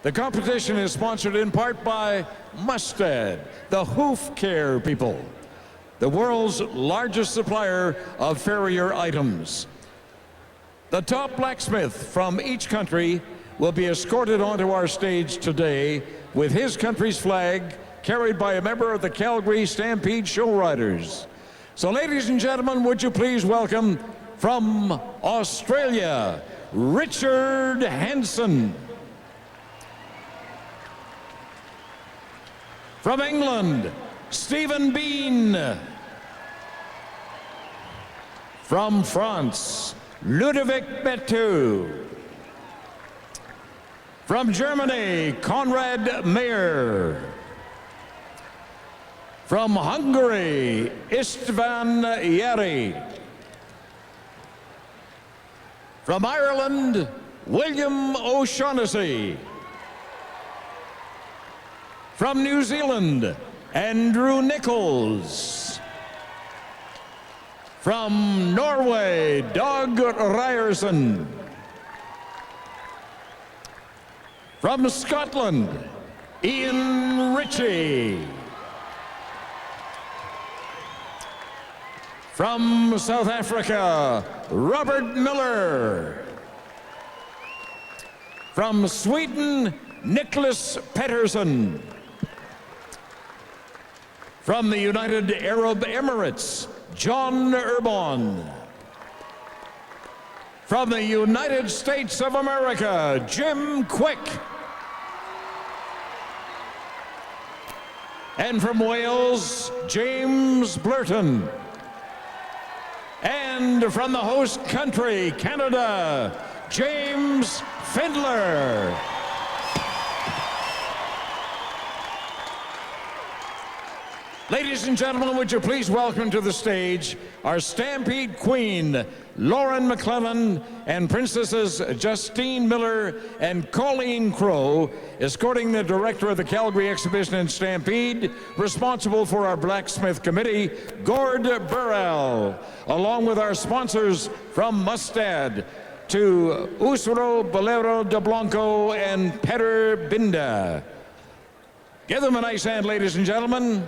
The competition is sponsored in part by Mustad, the hoof care people, the world's largest supplier of farrier items. The top blacksmith from each country will be escorted onto our stage today with his country's flag carried by a member of the Calgary Stampede show riders. So ladies and gentlemen, would you please welcome from Australia, Richard Hanson. From England, Stephen Bean. From France, Ludovic Betu. From Germany, Konrad Mayer. From Hungary, Istvan Yari. From Ireland, William O'Shaughnessy. From New Zealand, Andrew Nichols. From Norway, Doug Ryerson. From Scotland, Ian Ritchie. From South Africa, Robert Miller. From Sweden, Nicholas Pettersson. From the United Arab Emirates, John Urbon. From the United States of America, Jim Quick. And from Wales, James Blurton. And from the host country, Canada, James Findler. Ladies and gentlemen, would you please welcome to the stage our Stampede Queen, Lauren McClellan, and Princesses Justine Miller and Colleen Crow, escorting the director of the Calgary exhibition in Stampede, responsible for our Blacksmith Committee, Gord Burrell, along with our sponsors from Mustad to Usuro, Bolero de Blanco, and Peter Binda. Give them a nice hand, ladies and gentlemen.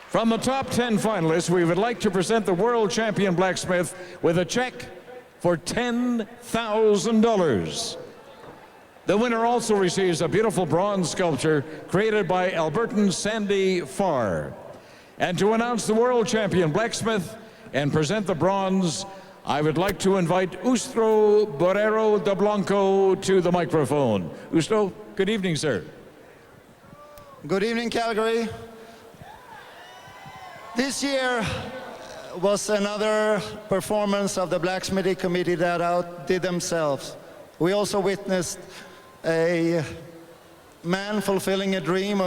From the top 10 finalists, we would like to present the world champion blacksmith with a check for $10,000. The winner also receives a beautiful bronze sculpture created by Albertan Sandy Farr. And to announce the world champion blacksmith and present the bronze, I would like to invite Ustro Borrero de Blanco to the microphone. Ustro, good evening, sir. Good evening, Calgary. This year was another performance of the Blacksmith Committee that outdid themselves. We also witnessed a man fulfilling a dream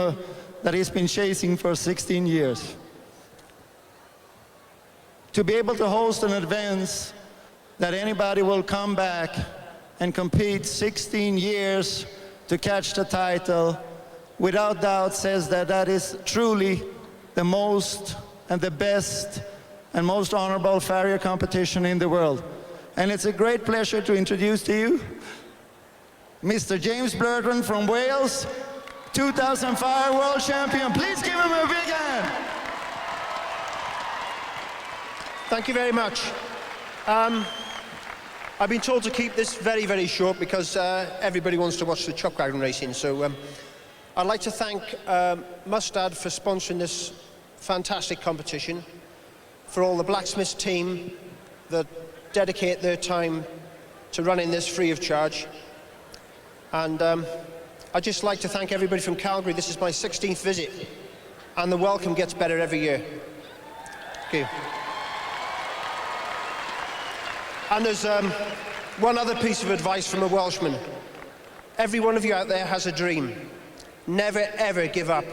that he's been chasing for 16 years. To be able to host an event that anybody will come back and compete 16 years to catch the title, without doubt says that that is truly the most and the best and most honorable farrier competition in the world. And it's a great pleasure to introduce to you Mr. James Blurton from Wales, 2005 world champion. Please give him a big hand. Thank you very much. I've been told to keep this very, very short because everybody wants to watch the chuck wagon racing. So I'd like to thank Mustad for sponsoring this fantastic competition, for all the blacksmiths team that dedicate their time to running this free of charge. And I'd just like to thank everybody from Calgary. This is my 16th visit, and the welcome gets better every year. Thank you. And there's one other piece of advice from a Welshman. Every one of you out there has a dream. Never, ever give up,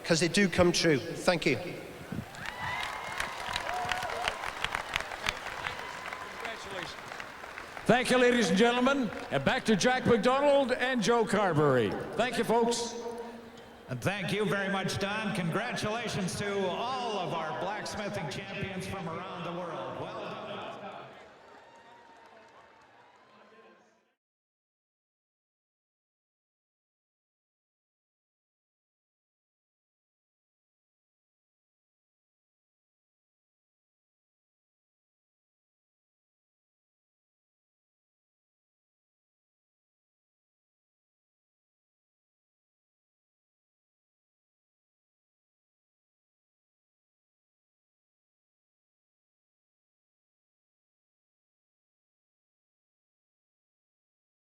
because they do come true. Thank you. Congratulations. Thank you, ladies and gentlemen. And back to Jack McDonald and Joe Carberry. Thank you, folks. And thank you very much, Don. Congratulations to all of our blacksmithing champions from around the world.